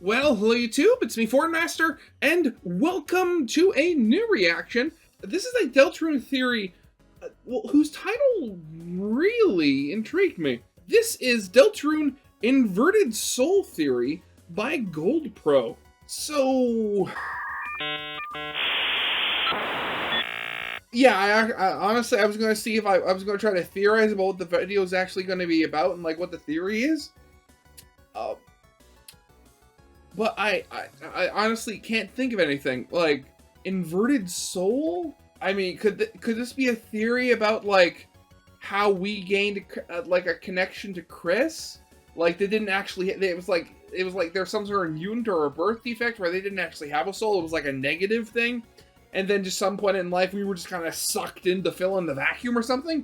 Well, hello YouTube, it's me, Master, and welcome to a new reaction. This is a Deltarune theory, whose title really intrigued me. This is Deltarune Inverted Soul Theory by Gold Pro. So... yeah, I honestly, I was going to see if I was going to try to theorize about what the video is actually going to be about and, like, what the theory is. But I honestly can't think of anything. Like, inverted soul? I mean, could this be a theory about, like, how we gained, like, a connection to Chris? Like, they didn't actually, it was like there's some sort of mutant or a birth defect where they didn't actually have a soul. It was like a negative thing. And then just some point in life, we were just kind of sucked in to fill in the vacuum or something?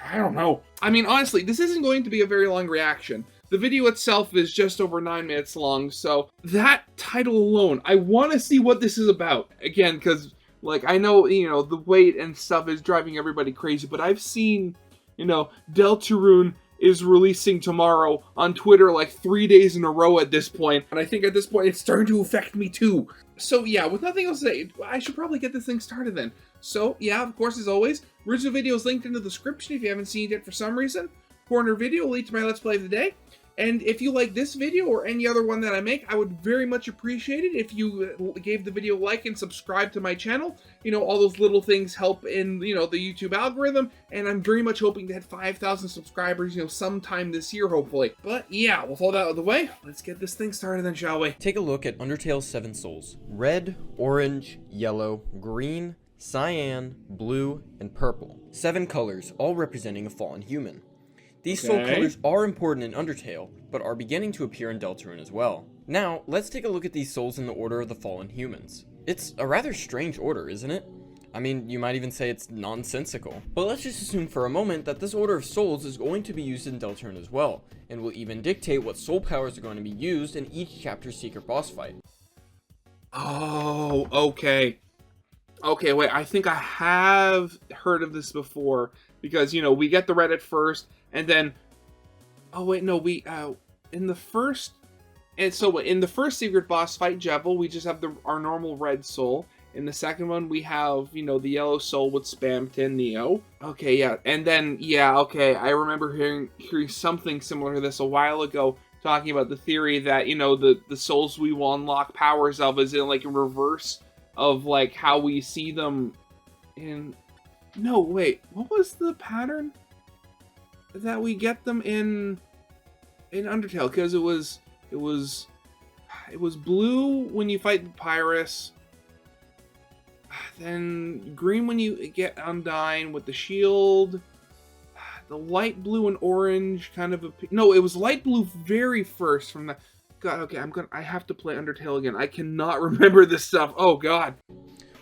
I don't know. I mean, honestly, this isn't going to be a very long reaction. The video itself is just over 9 minutes long, so that title alone, I want to see what this is about. Again, because, like, I know, you know, the weight and stuff is driving everybody crazy, but I've seen, you know, Deltarune is releasing tomorrow on Twitter like 3 days in a row at this point, and I think at this point it's starting to affect me too. So yeah, with nothing else to say, I should probably get this thing started then. So yeah, of course, as always, original video is linked in the description if you haven't seen it yet for some reason. Corner video will lead to my Let's Play of the day. And if you like this video or any other one that I make, I would very much appreciate it if you gave the video a like and subscribe to my channel. You know, all those little things help in, you know, the YouTube algorithm. And I'm very much hoping to hit 5,000 subscribers, you know, sometime this year, hopefully. But yeah, with all that out of the way, let's get this thing started then, shall we? Take a look at Undertale's 7 souls. Red, orange, yellow, green, cyan, blue, and purple. 7 colors, all representing a fallen human. These soul colors are important in Undertale, but are beginning to appear in Deltarune as well. Now, let's take a look at these souls in the order of the fallen humans. It's a rather strange order, isn't it? I mean, you might even say it's nonsensical. But let's just assume for a moment that this order of souls is going to be used in Deltarune as well, and will even dictate what soul powers are going to be used in each chapter's secret boss fight. Oh, okay. Okay, wait, I think I have heard of this before, because, you know, we get the red at first, and then, oh wait, no, in the first secret boss fight, Jevil, we just have our normal red soul. In the second one, we have, you know, the yellow soul with Spamton Neo. Okay, yeah, and then, yeah, okay, I remember hearing something similar to this a while ago, talking about the theory that, you know, the souls we will unlock powers of is in, like, a reverse of, like, how we see them in... No, wait, what was the pattern that we get them in Undertale? Because it was blue when you fight the Pyrus, then green when you get Undyne with the shield, the light blue and orange kind of no, it was light blue very first from the... God, okay, I have to play Undertale again. I cannot remember this stuff. Oh god.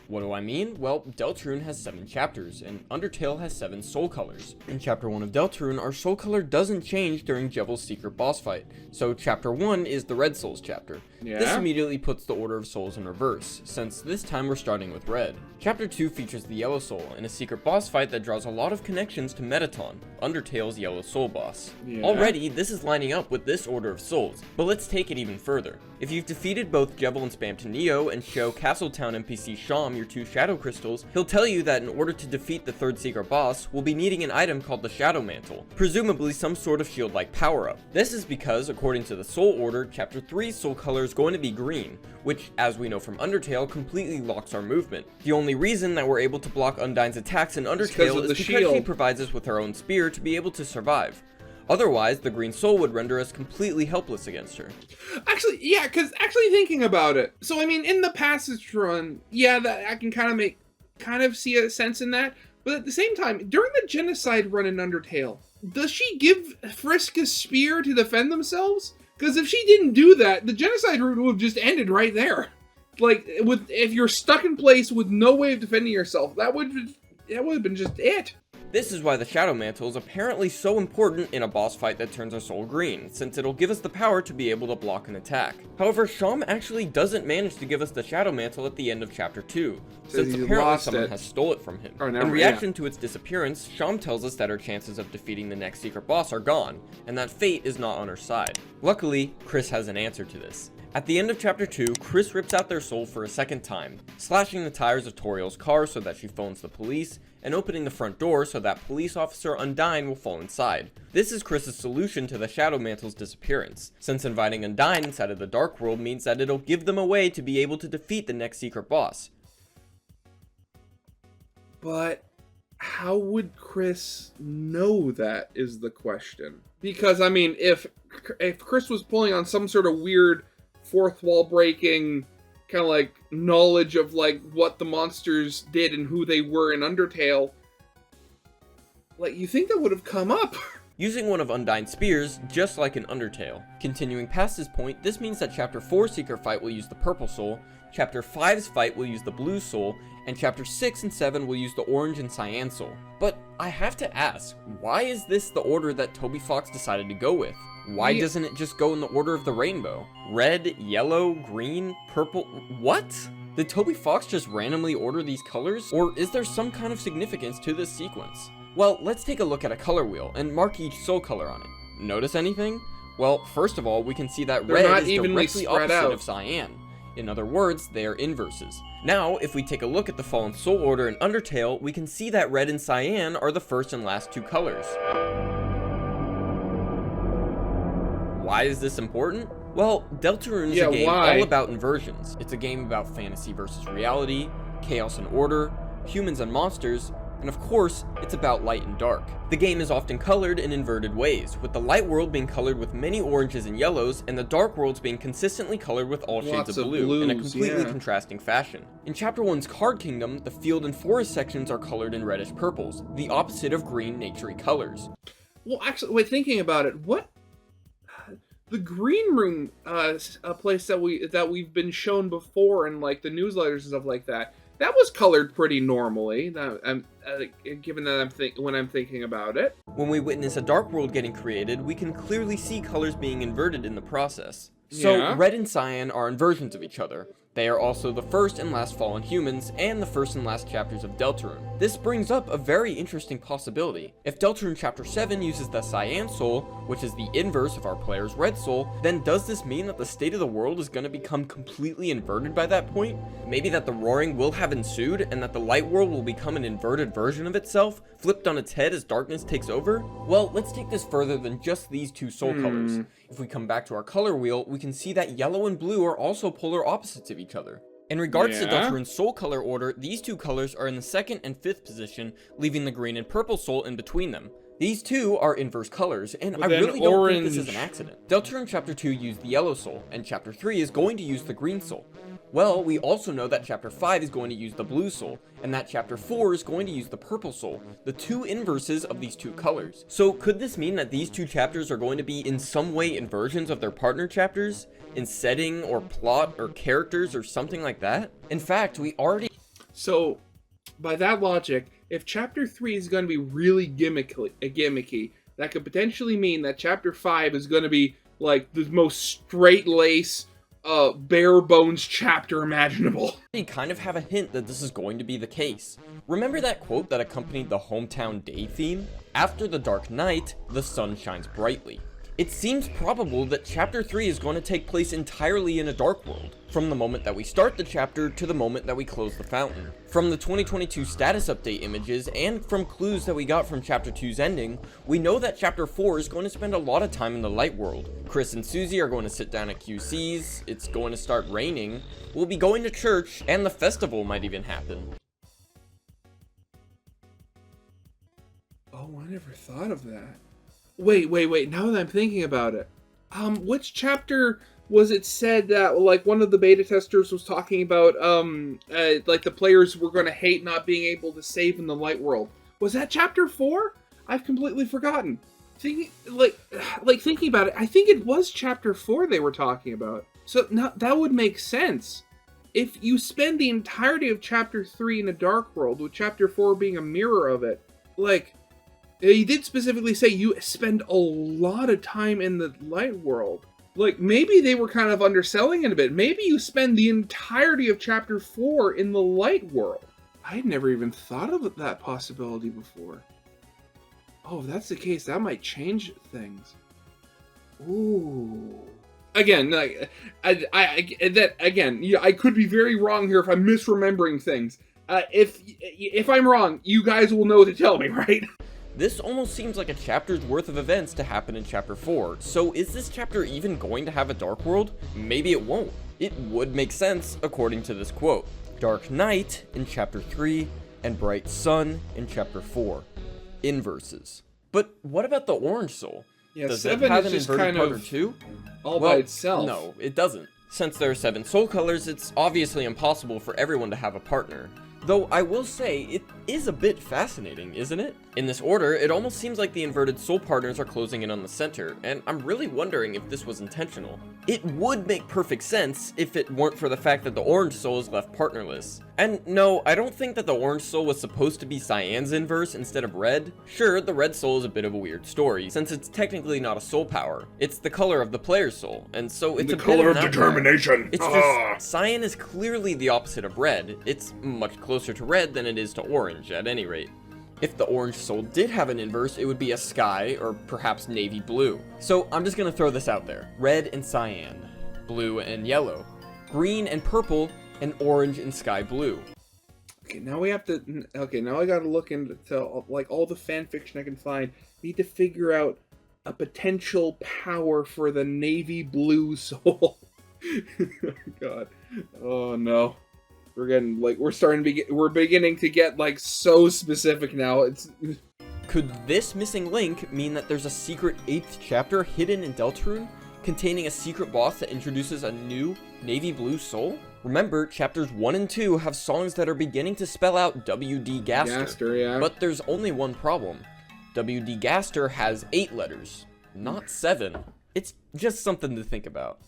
What do I mean? Well, Deltarune has 7 chapters, and Undertale has 7 soul colors. In Chapter 1 of Deltarune, our soul color doesn't change during Jevil's secret boss fight, so Chapter 1 is the Red Souls chapter. Yeah. This immediately puts the order of souls in reverse, since this time we're starting with red. Chapter 2 features the Yellow Soul in a secret boss fight that draws a lot of connections to Mettaton, Undertale's Yellow Soul boss. Yeah. Already, this is lining up with this order of souls, but let's take it even further. If you've defeated both Jevil and Spamton Neo and show Castletown NPC Sham your 2 Shadow Crystals, he'll tell you that in order to defeat the 3rd secret boss, we'll be needing an item called the Shadow Mantle, presumably some sort of shield-like power-up. This is because, according to the Soul Order, Chapter 3's soul color is going to be green, which, as we know from Undertale, completely locks our movement. The only reason that we're able to block Undyne's attacks in Undertale is because she provides us with her own spear to be able to survive. Otherwise, the green soul would render us completely helpless against her. Actually, yeah, because actually thinking about it, so I mean, in the passage run, yeah, that I can kind of see a sense in that, but at the same time, during the genocide run in Undertale, does she give Frisk a spear to defend themselves? Because if she didn't do that, the genocide route would have just ended right there. Like, if you're stuck in place with no way of defending yourself, that would have been just it. This is why the Shadow Mantle is apparently so important in a boss fight that turns our soul green, since it'll give us the power to be able to block an attack. However, Sham actually doesn't manage to give us the Shadow Mantle at the end of Chapter 2, since apparently someone has stole it from him. In reaction to its disappearance, Sham tells us that our chances of defeating the next secret boss are gone, and that fate is not on her side. Luckily, Chris has an answer to this. At the end of chapter 2, Chris rips out their soul for a second time, slashing the tires of Toriel's car so that she phones the police, and opening the front door so that police officer Undyne will fall inside. This is Chris's solution to the Shadow Mantle's disappearance, since inviting Undyne inside of the Dark World means that it'll give them a way to be able to defeat the next secret boss. But how would Chris know that is the question? Because, I mean, if Chris was pulling on some sort of weird fourth wall breaking kind of like knowledge of like what the monsters did and who they were in Undertale, like, you think that would have come up. Using one of Undyne's spears, just like in Undertale. Continuing past this point, this means that Chapter 4's secret fight will use the Purple Soul, Chapter 5's fight will use the Blue Soul, and Chapter 6 and 7 will use the Orange and Cyan Soul. But I have to ask, why is this the order that Toby Fox decided to go with? Why doesn't it just go in the order of the rainbow? Red, yellow, green, purple, what? Did Toby Fox just randomly order these colors? Or is there some kind of significance to this sequence? Well, let's take a look at a color wheel and mark each soul color on it. Notice anything? Well, first of all, we can see that red is directly opposite of cyan. In other words, they are inverses. Now, if we take a look at the Fallen Soul order in Undertale, we can see that red and cyan are the first and last two colors. Why is this important? Well, Deltarune is a game all about inversions. It's a game about fantasy versus reality, chaos and order, humans and monsters, and of course, it's about light and dark. The game is often colored in inverted ways, with the light world being colored with many oranges and yellows, and the dark worlds being consistently colored with all shades of blue in a completely contrasting fashion. In Chapter 1's Card Kingdom, the field and forest sections are colored in reddish purples, the opposite of green naturey colors. Well, actually, wait, thinking about it, what? The green room, a place that we've been shown before in like the newsletters and stuff like that, that was colored pretty normally. Given that when I'm thinking about it. When we witness a dark world getting created, we can clearly see colors being inverted in the process. So red and cyan are inversions of each other. They are also the first and last fallen humans, and the first and last chapters of Deltarune. This brings up a very interesting possibility. If Deltarune Chapter 7 uses the Cyan Soul, which is the inverse of our player's Red Soul, then does this mean that the state of the world is going to become completely inverted by that point? Maybe that the Roaring will have ensued, and that the Light World will become an inverted version of itself, flipped on its head as darkness takes over? Well, let's take this further than just these two soul colors. If we come back to our color wheel, we can see that yellow and blue are also polar opposites of each other. In regards to Deltarune's soul color order, these two colors are in the 2nd and 5th position, leaving the green and purple soul in between them. These two are inverse colors, and I really don't think this is an accident. Deltarune Chapter 2 used the yellow soul, and Chapter 3 is going to use the green soul. Well, we also know that Chapter 5 is going to use the blue soul, and that Chapter 4 is going to use the purple soul, the two inverses of these two colors. So could this mean that these two chapters are going to be in some way inversions of their partner chapters? In setting, or plot, or characters, or something like that? In fact, we already... So, by that logic, if Chapter 3 is going to be really gimmicky, that could potentially mean that Chapter 5 is going to be, like, the most straight-lace, bare bones chapter imaginable. We kind of have a hint that this is going to be the case. Remember that quote that accompanied the Hometown Day theme? After the dark night, the sun shines brightly. It seems probable that Chapter 3 is going to take place entirely in a dark world, from the moment that we start the chapter to the moment that we close the fountain. From the 2022 status update images, and from clues that we got from Chapter 2's ending, we know that Chapter 4 is going to spend a lot of time in the light world. Chris and Susie are going to sit down at QC's, it's going to start raining, we'll be going to church, and the festival might even happen. Oh, I never thought of that. Wait, now that I'm thinking about it. Which chapter was it said that, like, one of the beta testers was talking about, like, the players were going to hate not being able to save in the light world? Was that Chapter 4? I've completely forgotten. Thinking about it, I think it was Chapter 4 they were talking about. So, now, that would make sense. If you spend the entirety of Chapter 3 in a dark world, with Chapter 4 being a mirror of it, like... He did specifically say you spend a lot of time in the light world. Like, maybe they were kind of underselling it a bit. Maybe you spend the entirety of Chapter 4 in the light world. I had never even thought of that possibility before. Oh, if that's the case, that might change things. Ooh. again, like, that again, yeah, I could be very wrong here if I'm misremembering things. If I'm wrong, you guys will know to tell me, right? This almost seems like a chapter's worth of events to happen in chapter 4, so is this chapter even going to have a Dark World? Maybe it won't. It would make sense according to this quote. Dark Night in chapter 3, and Bright Sun in chapter 4. Inverses. But what about the Orange Soul? Yeah, Does 7 it have is an just inverted kind partner of too? all by itself. No, it doesn't. Since there are 7 soul colors, it's obviously impossible for everyone to have a partner. Though I will say, it is a bit fascinating, isn't it? In this order, it almost seems like the inverted soul partners are closing in on the center, and I'm really wondering if this was intentional. It would make perfect sense if it weren't for the fact that the orange soul is left partnerless. And no, I don't think that the orange soul was supposed to be Cyan's inverse instead of red. Sure, the red soul is a bit of a weird story, since it's technically not a soul power. It's the color of the player's soul, and so it's the a bit color of of an determination. It's just, Cyan is clearly the opposite of red. It's much closer to red than it is to orange, at any rate. If the orange soul did have an inverse, it would be a sky, or perhaps navy blue. So I'm just gonna throw this out there. Red and cyan, blue and yellow, green and purple, and orange and sky blue. Okay, now we have to. Okay, now I gotta look into like all the fan fiction I can find. Need to figure out a potential power for the navy blue soul. Oh, God. Oh no. We're getting like we're beginning to get like so specific now. Could this missing link mean that there's a secret 8th chapter hidden in Deltarune, containing a secret boss that introduces a new navy blue soul? Remember, chapters 1 and 2 have songs that are beginning to spell out W.D. Gaster, yeah. But there's only one problem. W.D. Gaster has 8 letters, not 7. It's just something to think about.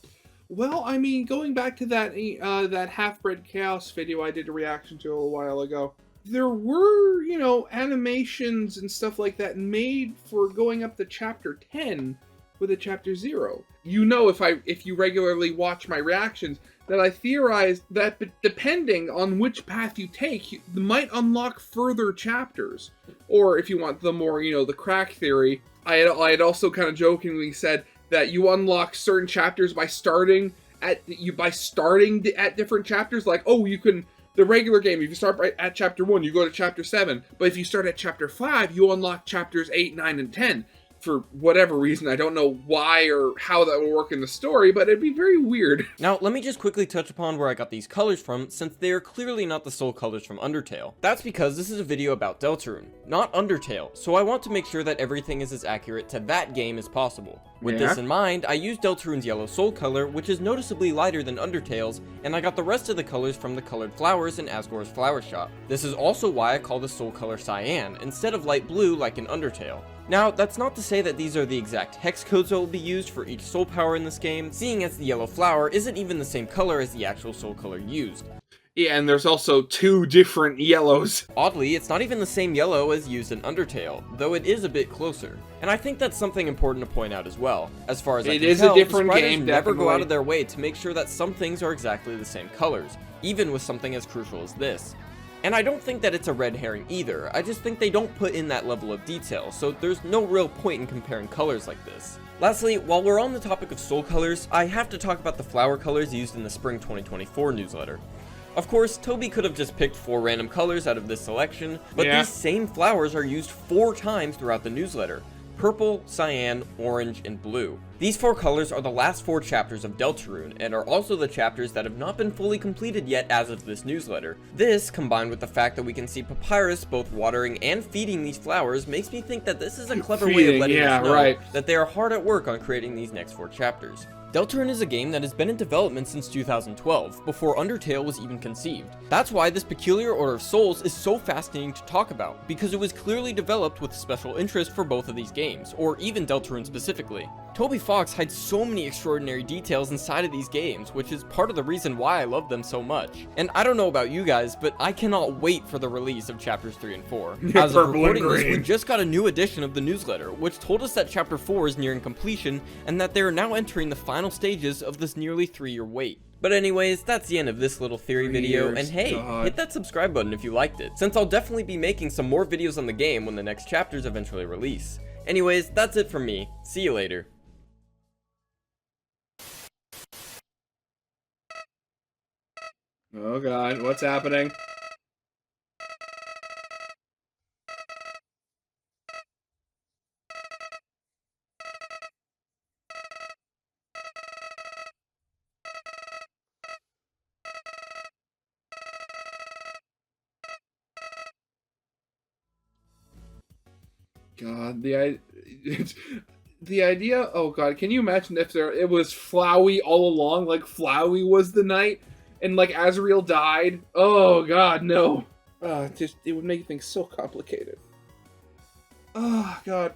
Well, I mean, going back to that Half-Bred Chaos video I did a reaction to a little while ago, there were, animations and stuff like that made for going up to chapter 10 with a chapter 0. If you regularly watch my reactions, that I theorized that depending on which path you take, you might unlock further chapters. Or if you want the more, the crack theory, I had also kind of jokingly said that you unlock certain chapters by starting at different chapters. Like, you can, the regular game, if you start at chapter 1, you go to chapter 7. But if you start at chapter 5, you unlock chapters 8, 9, and 10. For whatever reason, I don't know why or how that will work in the story, but it'd be very weird. Now, let me just quickly touch upon where I got these colors from, since they are clearly not the soul colors from Undertale. That's because this is a video about Deltarune, not Undertale, so I want to make sure that everything is as accurate to that game as possible. With this in mind, I used Deltarune's yellow soul color, which is noticeably lighter than Undertale's, and I got the rest of the colors from the colored flowers in Asgore's flower shop. This is also why I call the soul color cyan, instead of light blue like in Undertale. Now, that's not to say that these are the exact hex codes that will be used for each soul power in this game, seeing as the yellow flower isn't even the same color as the actual soul color used. Yeah, and there's also 2 different yellows. Oddly, it's not even the same yellow as used in Undertale, though it is a bit closer. And I think that's something important to point out as well. As far as I can tell, the writers never go out of their way to make sure that some things are exactly the same colors, even with something as crucial as this. And I don't think that it's a red herring either, I just think they don't put in that level of detail, so there's no real point in comparing colors like this. Lastly, while we're on the topic of soul colors, I have to talk about the flower colors used in the Spring 2024 newsletter. Of course, Toby could have just picked 4 random colors out of this selection, but these same flowers are used 4 times throughout the newsletter. Purple, cyan, orange, and blue. These 4 colors are the last 4 chapters of Deltarune, and are also the chapters that have not been fully completed yet as of this newsletter. This, combined with the fact that we can see Papyrus both watering and feeding these flowers, makes me think that this is a clever way of letting us know that they are hard at work on creating these next 4 chapters. Deltarune is a game that has been in development since 2012, before Undertale was even conceived. That's why this peculiar order of souls is so fascinating to talk about, because it was clearly developed with special interest for both of these games, or even Deltarune specifically. Toby Fox hides so many extraordinary details inside of these games, which is part of the reason why I love them so much. And I don't know about you guys, but I cannot wait for the release of chapters 3 and 4. As of recording this, we just got a new edition of the newsletter, which told us that chapter 4 is nearing completion, and that they are now entering the final stages of this nearly 3-year wait. But anyways, that's the end of this little theory video, and hey, hit that subscribe button if you liked it, since I'll definitely be making some more videos on the game when the next chapters eventually release. Anyways, that's it from me. See you later. Oh god, what's happening? God, the idea. Oh God, can you imagine if it was Flowey all along? Like Flowey was the knight, and like Azrael died. Oh God, no. Just it would make things so complicated. Oh God,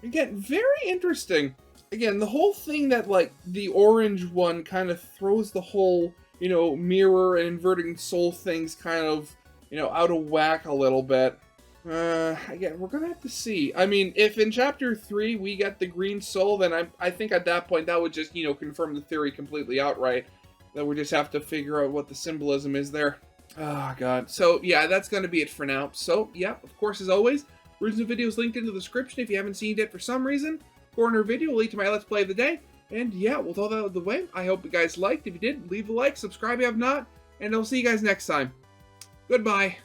again, very interesting. Again, the whole thing that like the orange one kind of throws the whole mirror and inverting soul things kind of out of whack a little bit. Again, we're gonna have to see. I mean, if in chapter 3 we get the green soul, then I think at that point that would just, confirm the theory completely outright. That we just have to figure out what the symbolism is there. Oh, God. So, yeah, that's gonna be it for now. So, yeah, of course, as always, original video is linked in the description if you haven't seen it for some reason. Corner video will lead to my Let's Play of the day. And, yeah, with all that out of the way, I hope you guys liked. If you did, leave a like, subscribe if you have not, and I'll see you guys next time. Goodbye.